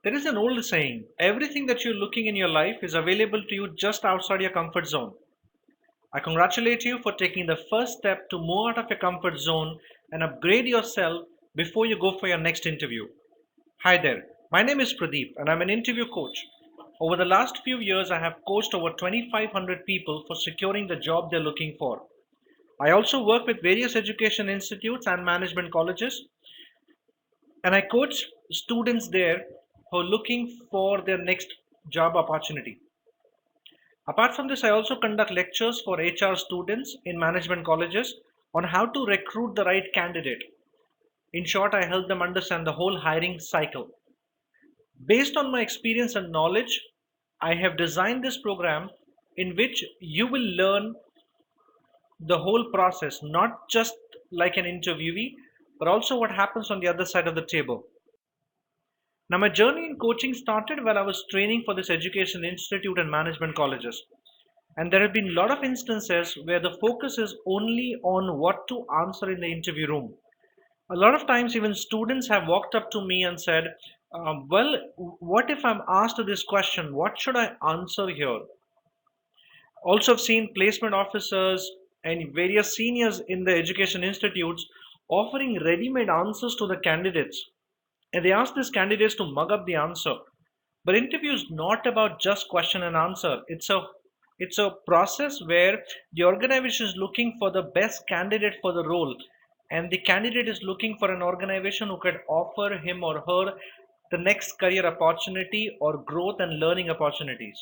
There is an old saying, everything that you're looking in your life is available to you just outside your comfort zone. I congratulate you for taking the first step to move out of your comfort zone and upgrade yourself before you go for your next interview. Hi there, my name is Pradeep and I'm an interview coach. Over the last few years, I have coached over 2,500 people for securing the job they're looking for. I also work with various education institutes and management colleges, and I coach students there who are looking for their next job opportunity. Apart from this, I also conduct lectures for HR students in management colleges on how to recruit the right candidate. In short, I help them understand the whole hiring cycle. Based on my experience and knowledge, I have designed this program in which you will learn the whole process, not just like an interviewee, but also what happens on the other side of the table. Now, my journey in coaching started while I was training for this education institute and management colleges. And there have been a lot of instances where the focus is only on what to answer in the interview room. A lot of times, even students have walked up to me and said, well, what if I'm asked this question? What should I answer here? Also, I've seen placement officers and various seniors in the education institutes offering ready made answers to the candidates. And they ask these candidates to mug up the answer. But interview is not about just question and answer. It's a process where the organization is looking for the best candidate for the role, and the candidate is looking for an organization who could offer him or her the next career opportunity or growth and learning opportunities.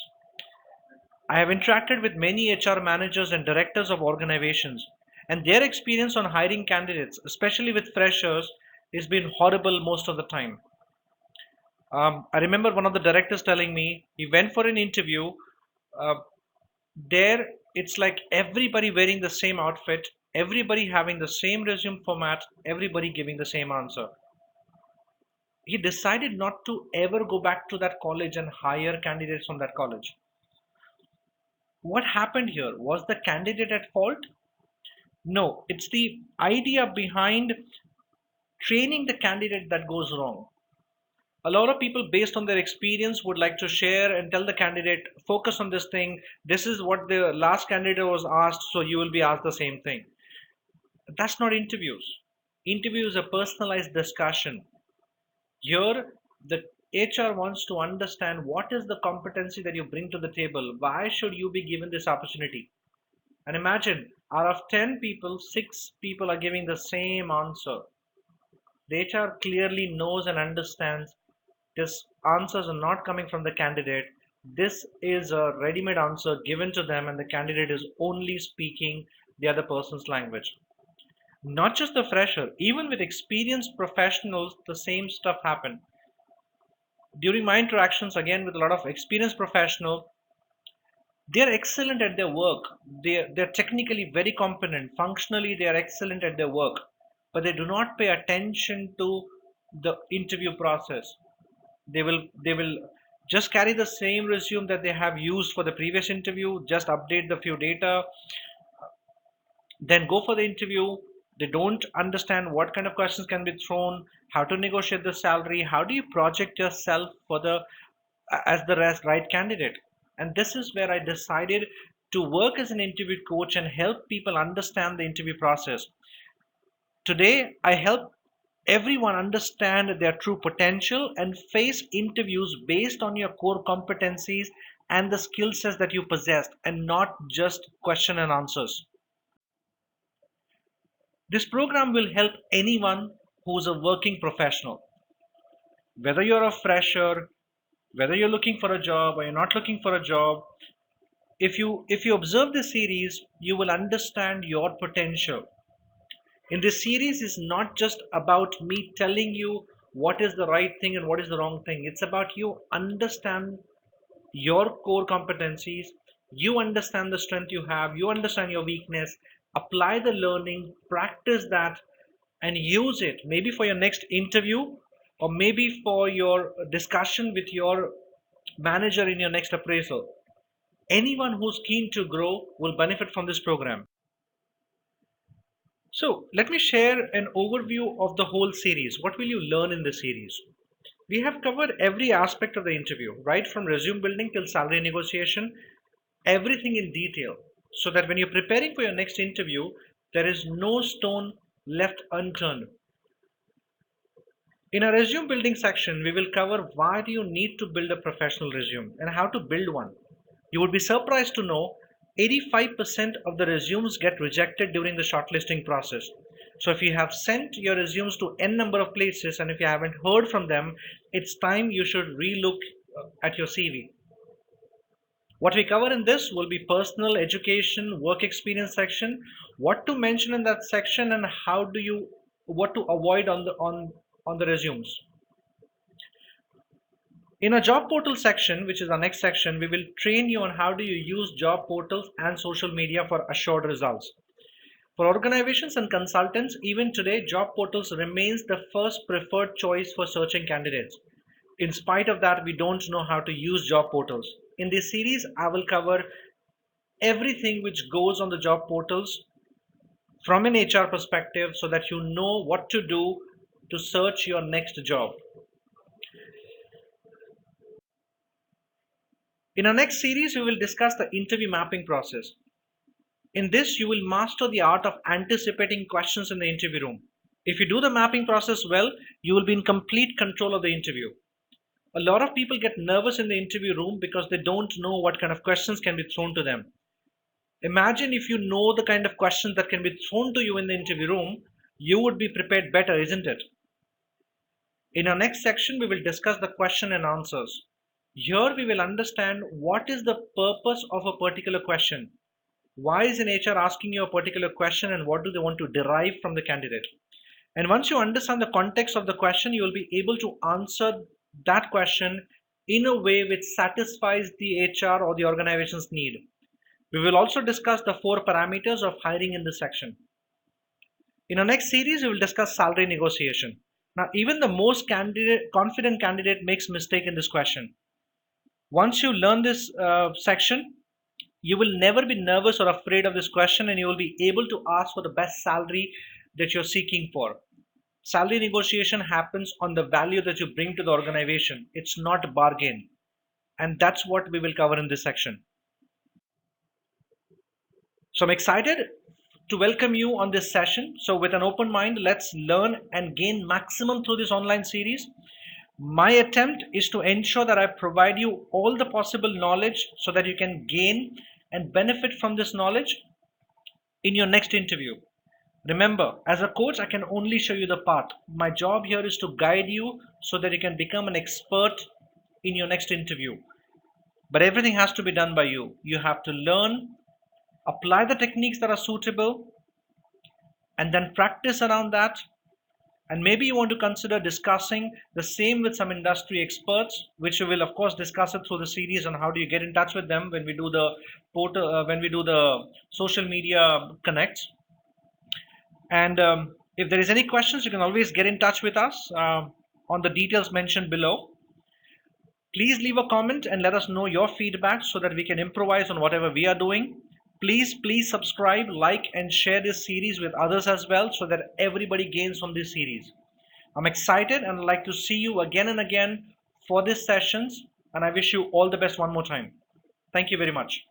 I have interacted with many HR managers and directors of organizations, and their experience on hiring candidates, especially with freshers, has been horrible most of the time. I remember one of the directors telling me he went for an interview. Uh, there, it's like everybody wearing the same outfit, everybody having the same resume format, everybody giving the same answer. He decided not to ever go back to that college and hire candidates from that college. What happened here? Was the candidate at fault? No, it's the idea behind training the candidate that goes wrong. A lot of people, based on their experience, would like to share and tell the candidate, focus on this thing. This is what the last candidate was asked, so you will be asked the same thing. That's not interviews. Interview is a personalized discussion. Here, the HR wants to understand what is the competency that you bring to the table. Why should you be given this opportunity? And imagine, out of 10 people, 6 people are giving the same answer. The HR clearly knows and understands these answers are not coming from the candidate. This is a ready-made answer given to them, and the candidate is only speaking the other person's language. Not just the fresher, even with experienced professionals, the same stuff happen. During my interactions again with a lot of experienced professionals, they're excellent at their work. They're technically very competent. Functionally, they are excellent at their work, but they do not pay attention to the interview process. They will just carry the same resume that they have used for the previous interview, just update the few data, then go for the interview. They don't understand what kind of questions can be thrown, how to negotiate the salary, how do you project yourself for the as the right candidate. And this is where I decided to work as an interview coach and help people understand the interview process. Today, I help everyone understand their true potential and face interviews based on your core competencies and the skill sets that you possess, and not just question and answers. This program will help anyone who's a working professional, whether you're a fresher, whether you're looking for a job or you're not looking for a job. If you observe this series, you will understand your potential. In this series is not just about me telling you what is the right thing and what is the wrong thing. It's about you understand your core competencies, you understand the strength you have, you understand your weakness, apply the learning, practice that, and use it maybe for your next interview, or maybe for your discussion with your manager in your next appraisal. Anyone who's keen to grow will benefit from this program. So let me share an overview of the whole series. What will you learn in the series? We have covered every aspect of the interview, right from resume building till salary negotiation, everything in detail, so that when you're preparing for your next interview, there is no stone left unturned. In our resume building section, we will cover why do you need to build a professional resume and how to build one. You would be surprised to know 85% of the resumes get rejected during the shortlisting process. So if you have sent your resumes to n number of places and if you haven't heard from them, it's time you should relook at your CV. What we cover in this will be personal, education, work experience section, what to mention in that section and how do you what to avoid on the resumes. In a job portal section, which is our next section, we will train you on how do you use job portals and social media for assured results. For organizations and consultants, even today, job portals remains the first preferred choice for searching candidates. In spite of that, we don't know how to use job portals. In this series, I will cover everything which goes on the job portals from an HR perspective so that you know what to do to search your next job. In our next series, we will discuss the interview mapping process. In this, you will master the art of anticipating questions in the interview room. If you do the mapping process well, you will be in complete control of the interview. A lot of people get nervous in the interview room because they don't know what kind of questions can be thrown to them. Imagine if you know the kind of questions that can be thrown to you in the interview room, you would be prepared better, isn't it? In our next section, we will discuss the question and answers. Here we will understand what is the purpose of a particular question. Why is an HR asking you a particular question and what do they want to derive from the candidate? And once you understand the context of the question, you will be able to answer that question in a way which satisfies the HR or the organization's need. We will also discuss the 4 parameters of hiring in this section. In our next series, we will discuss salary negotiation. Now, even the most confident candidate makes mistake in this question. Once you learn this section, you will never be nervous or afraid of this question and you will be able to ask for the best salary that you're seeking for. Salary negotiation happens on the value that you bring to the organization. It's not a bargain. And that's what we will cover in this section. So I'm excited to welcome you on this session. So with an open mind, let's learn and gain maximum through this online series. My attempt is to ensure that I provide you all the possible knowledge so that you can gain and benefit from this knowledge in your next interview. Remember, as a coach, I can only show you the path. My job here is to guide you so that you can become an expert in your next interview. But everything has to be done by you. You have to learn, apply the techniques that are suitable, and then practice around that. And maybe you want to consider discussing the same with some industry experts, which we will of course discuss it through the series on how do you get in touch with them when we do the when we do the social media connects. And if there is any questions, you can always get in touch with us on the details mentioned below. Please leave a comment and let us know your feedback so that we can improvise on whatever we are doing. Please subscribe, like, and share this series with others as well so that everybody gains from this series. I'm excited and I'd like to see you again and again for these sessions, and I wish you all the best one more time. Thank you very much.